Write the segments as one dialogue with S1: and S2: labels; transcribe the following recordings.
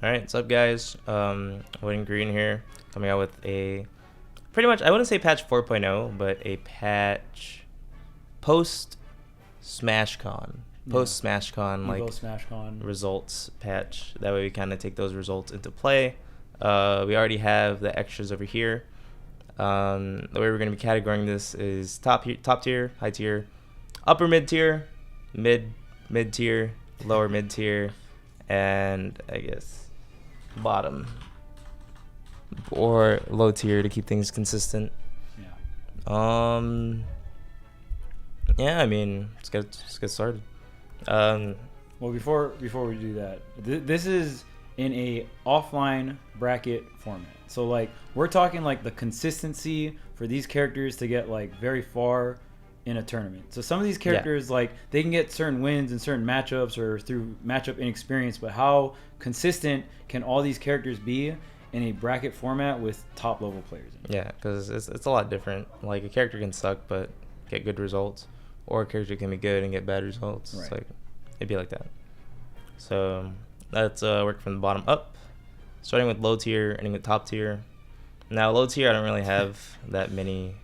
S1: Alright, what's up guys? VoiD Green here, coming out with a pretty much, I wouldn't say patch 4.0, but a patch post SmashCon. Post SmashCon, like
S2: SmashCon
S1: results patch. That way we kind of take those results into play. We already have the extras over here. The way we're going to be categorizing this is top tier, high tier, upper mid tier, mid tier, lower mid tier, and I guess bottom or low tier to keep things consistent. Yeah, I mean, let's get started.
S2: Well, before we do that, this is in a offline bracket format. So like we're talking like the consistency for these characters to get like very far in a tournament. So some of these characters, like they can get certain wins in certain matchups or through matchup inexperience, but how consistent can all these characters be in a bracket format with top level players in it?
S1: Yeah, because it's a lot different. Like a character can suck but get good results, or a character can be good and get bad results.
S2: Right.
S1: It's like it'd be like that. So let's work from the bottom up, starting with low tier, ending with top tier. Now low tier, I don't really have that many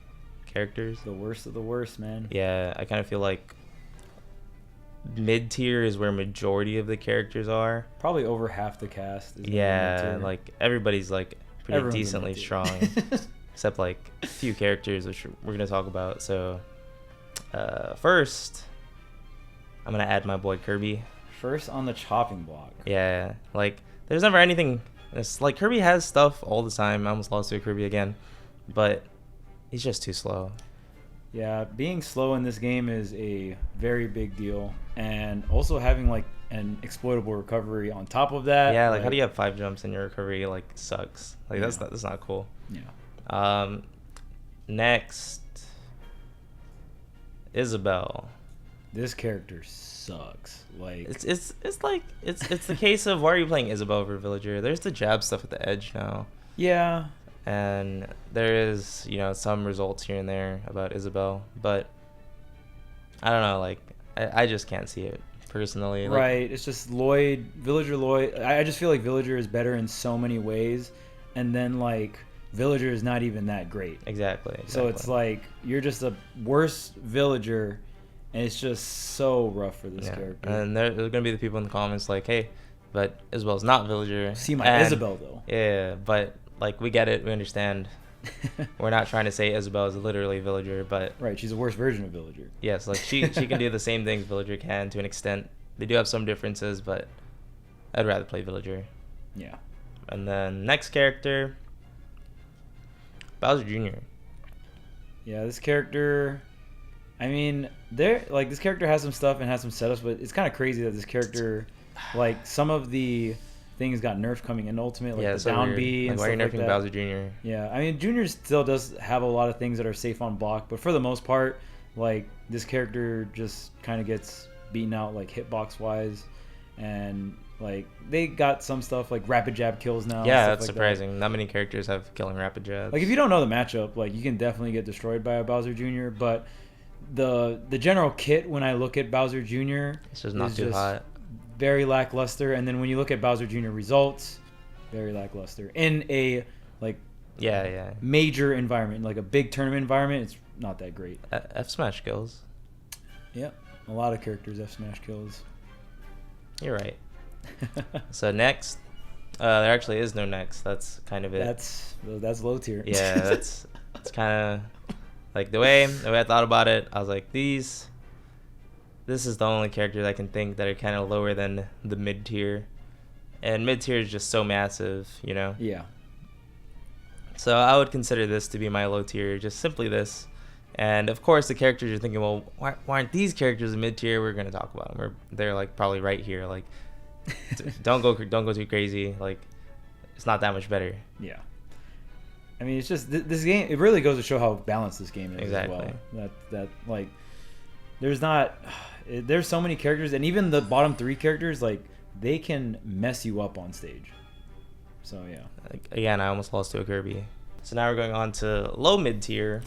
S1: characters.
S2: The worst of the worst, man.
S1: Yeah, I kind of feel like mid tier is where majority of the characters are.
S2: Probably over half the cast is
S1: Yeah, like everybody's like pretty
S2: Everyone's
S1: decently strong, except like a few characters which we're gonna talk about. So first, I'm gonna add my boy Kirby.
S2: First on the chopping block.
S1: Yeah, like there's never anything. It's like Kirby has stuff all the time. I almost lost to a Kirby again, but he's just too slow.
S2: Yeah, being slow in this game is a very big deal, and also having like an exploitable recovery on top of that.
S1: Yeah, like how do you have 5 jumps in your recovery? Like sucks. Like
S2: Yeah.
S1: that's not cool.
S2: Yeah.
S1: Next, Isabelle.
S2: This character sucks. Like
S1: It's like it's the case of, why are you playing Isabelle over Villager? There's the jab stuff at the edge now,
S2: yeah.
S1: and there is, you know, some results here and there about Isabelle, but I don't know, like I just can't see it personally. Like,
S2: Right. It's just Villager Lloyd. I just feel like Villager is better in so many ways, and then like Villager is not even that great.
S1: Exactly.
S2: So it's like you're just a worse Villager, and it's just so rough for this character.
S1: And there's gonna be the people in the comments like, hey, but Isabelle's not Villager.
S2: See my
S1: And
S2: Isabelle though.
S1: yeah, but like we get it, we understand. We're not trying to say Isabelle is literally Villager, but
S2: Right, she's a worse version of Villager.
S1: yes, like she can do the same things Villager can to an extent. They do have some differences, but I'd rather play Villager.
S2: Yeah.
S1: And then next character, Bowser Jr.
S2: Yeah, this character, I mean, this character has some stuff and has some setups, but it's kind of crazy that this character, like some of the things got nerfed coming in Ultimate, like
S1: Yeah,
S2: the
S1: so
S2: down
S1: weird.
S2: B
S1: Like,
S2: and
S1: why are you
S2: stuff like
S1: nerfing
S2: that.
S1: Bowser Jr.?
S2: Yeah, I mean, Junior still does have a lot of things that are safe on block, but for the most part, like this character just kind of gets beaten out like hitbox wise, and like they got some stuff like rapid jab kills now.
S1: Yeah,
S2: and
S1: that's
S2: stuff like
S1: surprising. Not many characters have killing rapid jabs.
S2: Like if you don't know the matchup, like you can definitely get destroyed by a Bowser Jr. But the general kit when I look at Bowser Jr.
S1: it's just not too hot.
S2: Very lackluster, and then when you look at Bowser Jr. results, very lackluster in a like
S1: Yeah.
S2: major environment, like a big tournament environment. It's not that great.
S1: F smash kills.
S2: Yep, a lot of characters F smash kills.
S1: You're right. So next, there actually is no next. That's kind of it.
S2: That's low tier.
S1: Yeah, it's kind of like the way I thought about it. I was like, this is the only characters I can think that are kind of lower than the mid tier, and mid tier is just so massive, you know.
S2: Yeah.
S1: So I would consider this to be my low tier, just simply this. And of course, the characters you're thinking, well, why aren't these characters in mid tier? We're gonna talk about them. They're like probably right here. Like, don't go too crazy. Like, it's not that much better.
S2: Yeah. I mean, it's just this game. It really goes to show how balanced this game is.
S1: Exactly.
S2: As well. That like, there's so many characters, and even the bottom 3 characters, like they can mess you up on stage. So yeah.
S1: Like, again, I almost lost to a Kirby. So now we're going on to low mid tier.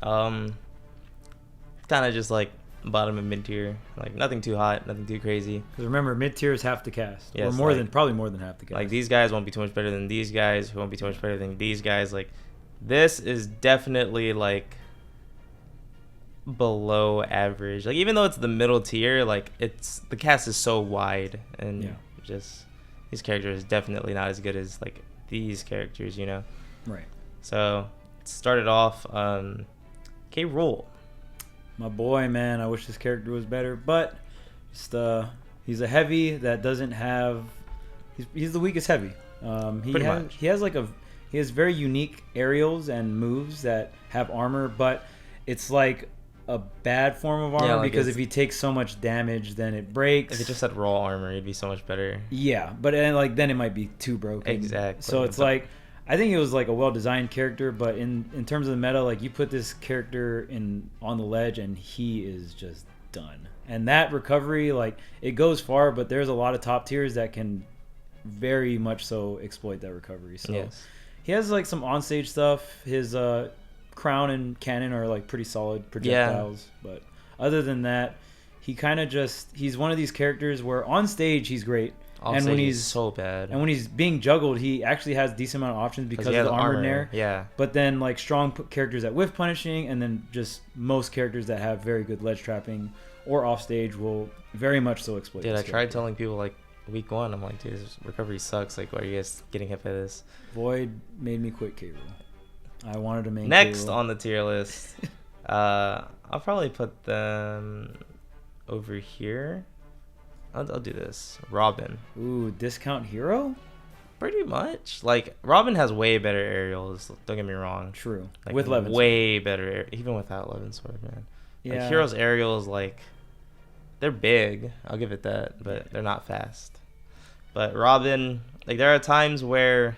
S1: Kind of just like bottom of mid tier. Like nothing too hot, nothing too crazy.
S2: Because remember, mid tier is half the cast,
S1: Yes,
S2: or more
S1: like,
S2: than probably more than half the cast.
S1: Like these guys won't be too much better than these guys, who won't be too much better than these guys. Like this is definitely like below average. Like even though it's the middle tier, like it's the cast is so wide, and just these characters definitely not as good as like these characters, you know.
S2: Right.
S1: So started off K. Rool.
S2: My boy, man, I wish this character was better, but just he's a heavy that doesn't have. He's the weakest heavy. He has very unique aerials and moves that have armor, but it's like a bad form of armor because if he takes so much damage, then it breaks.
S1: If it just had raw armor, it'd be so much better.
S2: Yeah, but then it might be too broken.
S1: Exactly.
S2: So it's like, I think it was like a well-designed character, but in terms of the meta, like you put this character on the ledge and he is just done. And that recovery, like it goes far, but there's a lot of top tiers that can very much so exploit that recovery. So he has like some onstage stuff. His crown and cannon are like pretty solid projectiles, but other than that, he kind of he's one of these characters where on stage he's great. And when he's
S1: so bad,
S2: and when he's being juggled, he actually has decent amount of options because of the armor in there.
S1: Yeah.
S2: But then like strong characters that whiff punishing, and then just most characters that have very good ledge trapping or off stage will very much so exploit.
S1: Dude, I tried telling people like week 1, I'm like, dude, this recovery sucks. Like, why are you guys getting hit by this?
S2: VoiD made me quit K. Rool. I wanted to make
S1: next
S2: K. Rool.
S1: On the tier list. I'll probably put them over here. I'll do this. Robin.
S2: Ooh, discount hero?
S1: Pretty much. Like, Robin has way better aerials. Don't get me wrong.
S2: True.
S1: Like,
S2: with Levin
S1: way better. Even without Levin Sword, man.
S2: Yeah.
S1: Like, Hero's aerials, like, they're big. I'll give it that. But they're not fast. But Robin, like, there are times where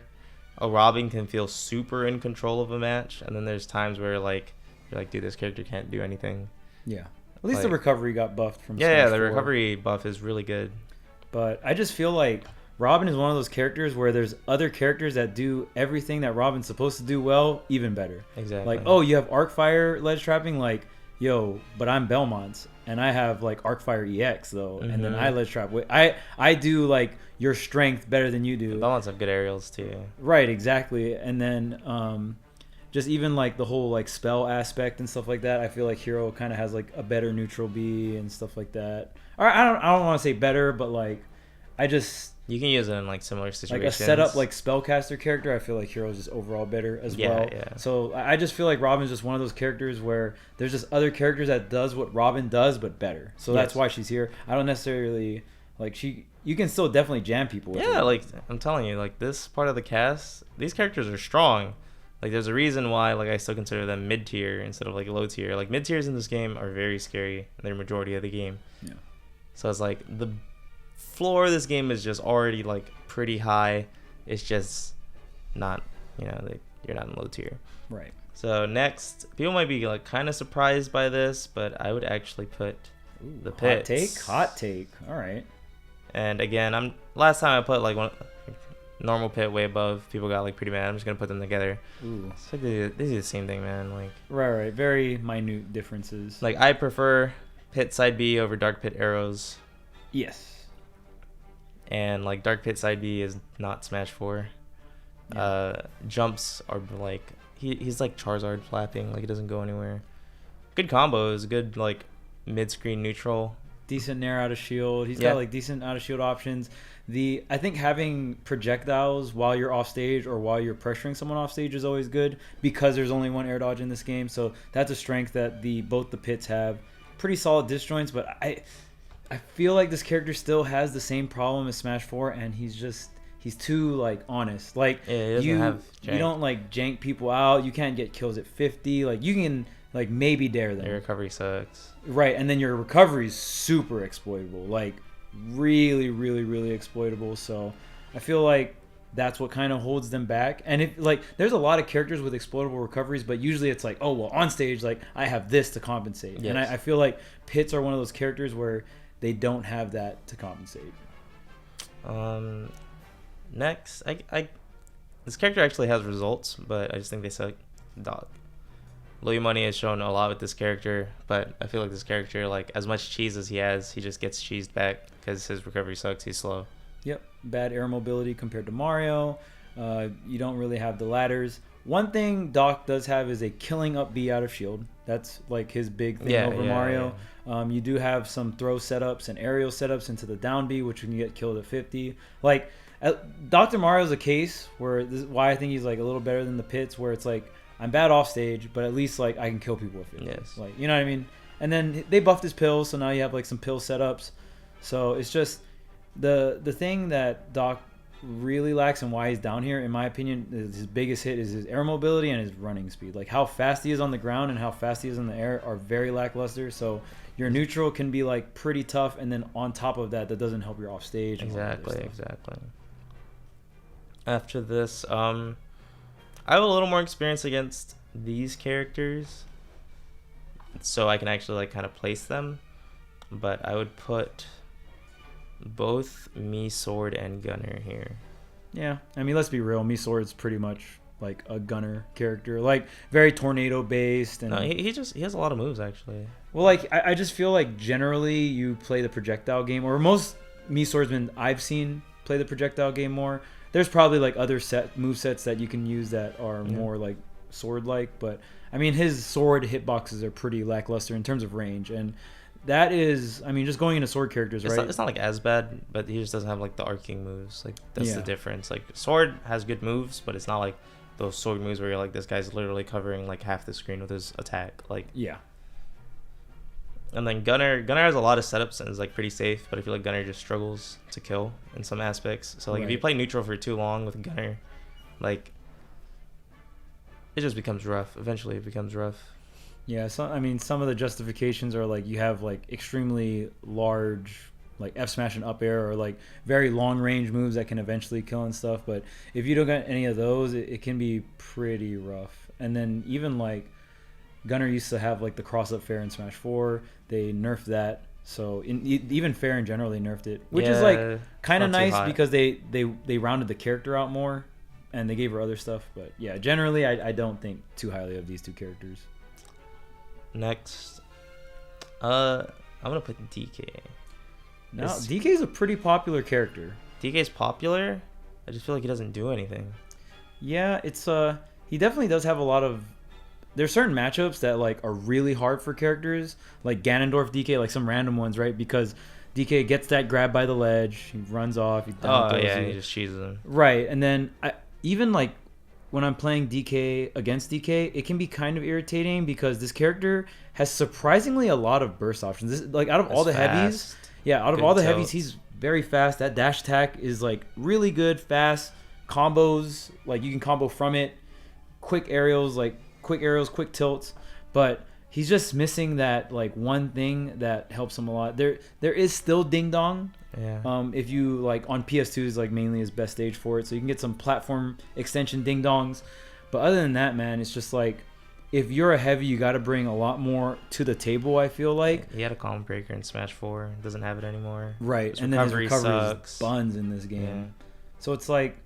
S1: a Robin can feel super in control of a match. And then there's times where, like, you're like, dude, this character can't do anything.
S2: Yeah. At least the recovery got buffed from
S1: yeah,
S2: Smash
S1: the
S2: 4.
S1: recovery buff is really good.
S2: But I just feel like Robin is one of those characters where there's other characters that do everything that Robin's supposed to do well, even better.
S1: Exactly.
S2: Like, oh, you have Arcfire ledge trapping, like, yo, but I'm Belmont's, and I have like Arcfire EX though, and then I ledge trap. I do like your strength better than you do.
S1: Belmont's have good aerials too.
S2: Right, exactly. And then just even like the whole like spell aspect and stuff like that, I feel like Hero kind of has like a better neutral B and stuff like that. Or I don't want to say better, but like
S1: you can use it in like similar situations.
S2: Like a setup like spellcaster character, I feel like Hero's just overall better as well.
S1: Yeah.
S2: So I just feel like Robin's just one of those characters where there's just other characters that does what Robin does but better. So that's why she's here. I don't necessarily like you can still definitely jam people with her.
S1: Like I'm telling you, like this part of the cast, these characters are strong. Like there's a reason why like I still consider them mid tier instead of like low tier. Like mid tiers in this game are very scary in their majority of the game.
S2: Yeah.
S1: So it's like the floor of this game is just already like pretty high. It's just not, like you're not in low tier.
S2: Right.
S1: So next, people might be like kind of surprised by this, but I would actually put the pits.
S2: Hot take. All right.
S1: And again, last time I put like one normal pit way above, people got like pretty mad. I'm just gonna put them together.
S2: Ooh.
S1: It's like they do the same thing, man. Like
S2: right. Very minute differences.
S1: Like I prefer pit side B over dark pit arrows.
S2: Yes.
S1: And like dark pit side B is not Smash 4. Yeah. Jumps are like he's like Charizard flapping, like it doesn't go anywhere. Good combos, good like mid screen neutral.
S2: Decent nair out of shield. He's got like decent out of shield options. I think having projectiles while you're off stage or while you're pressuring someone off stage is always good because there's only one air dodge in this game. So that's a strength that both the pits have. Pretty solid disjoints, but I feel like this character still has the same problem as Smash 4, and he's too like honest. Like you don't like jank people out. You can't get kills at 50. Like you can like maybe dare them.
S1: Your recovery sucks.
S2: Right, and then your recovery is super exploitable. Like really, really, really exploitable. So I feel like that's what kind of holds them back. And if like there's a lot of characters with exploitable recoveries, but usually it's like, oh well, on stage like I have this to compensate. Yes. And I feel like pits are one of those characters where they don't have that to compensate.
S1: Next, this character actually has results, but I just think they suck dog. Louis Money has shown a lot with this character, but I feel like this character, like, as much cheese as he has, he just gets cheesed back because his recovery sucks. He's slow.
S2: Yep. Bad air mobility compared to Mario. You don't really have the ladders. One thing Doc does have is a killing up B out of shield. That's like his big thing over Mario. Yeah. You do have some throw setups and aerial setups into the down B, which you can get killed at 50. Like, Dr. Mario's a case where this is why I think he's like a little better than the Pits, where it's like, I'm bad off stage, but at least like I can kill people with it.
S1: Yes.
S2: Like, you know what I mean? And then they buffed his pills, so now you have like some pill setups. So it's just the thing that Doc really lacks and why he's down here, in my opinion, his biggest hit is his air mobility and his running speed. Like how fast he is on the ground and how fast he is in the air are very lackluster. So your neutral can be like pretty tough, and then on top of that, that doesn't help your off stage.
S1: Exactly. After this, I have a little more experience against these characters, so I can actually like kind of place them. But I would put both Me Sword and Gunner here.
S2: Yeah, I mean, let's be real. Me Sword's pretty much like a Gunner character, like very tornado based. And
S1: no, he has a lot of moves actually.
S2: Well, like I just feel like generally you play the projectile game, or most Me Swordsmen I've seen play the projectile game more. There's probably like other move sets that you can use that are more like sword like, but I mean his sword hitboxes are pretty lackluster in terms of range, and that is, I mean, just going into sword characters, right?
S1: It's not like as bad, but he just doesn't have like the arcing moves. Like that's the difference. Like sword has good moves, but it's not like those sword moves where you're like, this guy's literally covering like half the screen with his attack. Like And then Gunner has a lot of setups and is like pretty safe, but I feel like Gunner just struggles to kill in some aspects. So like if you play neutral for too long with Gunner, like it just becomes rough. Eventually it becomes rough.
S2: Yeah, so I mean some of the justifications are like you have like extremely large like F smash and up air, or like very long range moves that can eventually kill and stuff, but if you don't get any of those, it can be pretty rough. And then even like Gunner used to have like the cross up fair in Smash 4. They nerfed that, so even fair in general they nerfed it, which is like kind of nice because they rounded the character out more and they gave her other stuff. But yeah, generally I don't think too highly of these two characters.
S1: Next, I'm gonna put DK.
S2: No, DK is a pretty popular character.
S1: DK's popular. I just feel like he doesn't do anything.
S2: Yeah, it's he definitely does have a lot of. There's certain matchups that like are really hard for characters, like Ganondorf DK, like some random ones, right? Because DK gets that grab by the ledge, he runs off, he
S1: he just cheeses him.
S2: Right, and then even like when I'm playing DK against DK, it can be kind of irritating because this character has surprisingly a lot of burst options. This, like out of all the heavies, heavies, he's very fast. That dash attack is like really good, fast combos. Like you can combo from it, quick aerials, quick tilts, but he's just missing that like one thing that helps him a lot. There is still Ding Dong. Yeah. If you like on PS2 is like mainly his best stage for it, so you can get some platform extension Ding Dongs. But other than that, man, it's just like if you're a heavy, you got to bring a lot more to the table. I feel like
S1: he had a combo breaker in Smash 4, doesn't have it anymore.
S2: Right, and then his recovery is buns in this game. Yeah. So it's like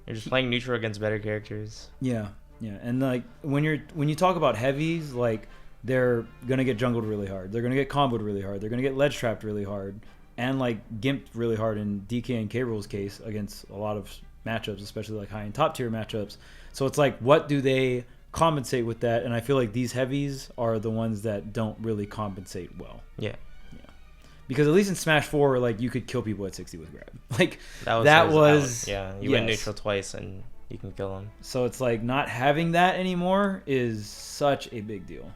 S1: you're just playing neutral against better characters.
S2: Yeah. Yeah, and like when you talk about heavies, like they're gonna get jungled really hard, they're gonna get comboed really hard, they're gonna get ledge trapped really hard, and like gimped really hard in DK and K-Rool's case against a lot of matchups, especially like high and top tier matchups. So it's like, what do they compensate with that? And I feel like these heavies are the ones that don't really compensate well. Yeah. Because at least in Smash 4, like you could kill people at 60 with grab. Like that was
S1: you went neutral twice and you can kill them.
S2: So it's like not having that anymore is such a big deal.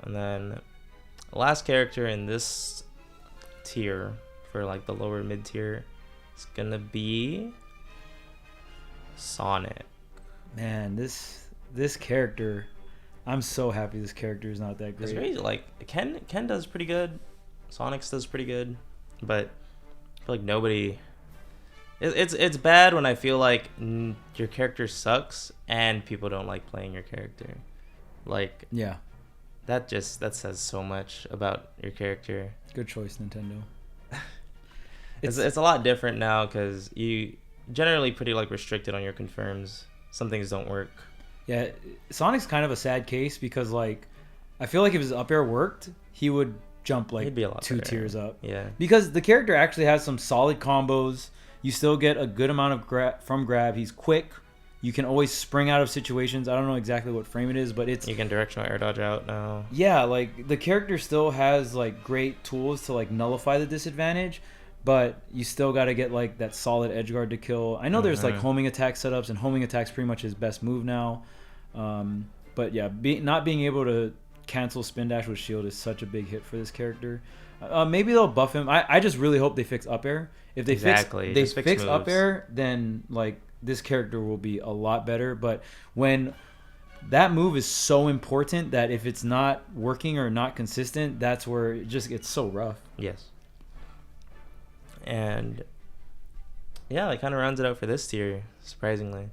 S1: And then the last character in this tier for like the lower mid tier is gonna be Sonic.
S2: Man, this character, I'm so happy this character is not that great.
S1: It's crazy. Like Ken does pretty good, Sonic's does pretty good, but I feel like nobody. It's bad when I feel like your character sucks and people don't like playing your character. Like that says so much about your character.
S2: Good choice, Nintendo.
S1: It's a lot different now because you generally pretty like restricted on your confirms. Some things don't work.
S2: Yeah, Sonic's kind of a sad case because like I feel like if his up air worked, he would jump like
S1: He'd be a lot
S2: 2
S1: better.
S2: tiers up.
S1: Yeah.
S2: Because the character actually has some solid combos. You still get a good amount of from grab. He's quick. You can always spring out of situations. I don't know exactly what frame it is, but it's
S1: You can directional air dodge out now.
S2: yeah, like the character still has like great tools to like nullify the disadvantage, but you still got to get like that solid edge guard to kill. I know there's like homing attack setups, and homing attack's pretty much his best move now. But yeah, not being able to cancel spin dash with shield is such a big hit for this character. Maybe they'll buff him. I just really hope they fix up air. If they fix up air, then like this character will be a lot better. But when that move is so important that if it's not working or not consistent, that's where it just gets so rough.
S1: Yes. And yeah, that kind of rounds it out for this tier, surprisingly.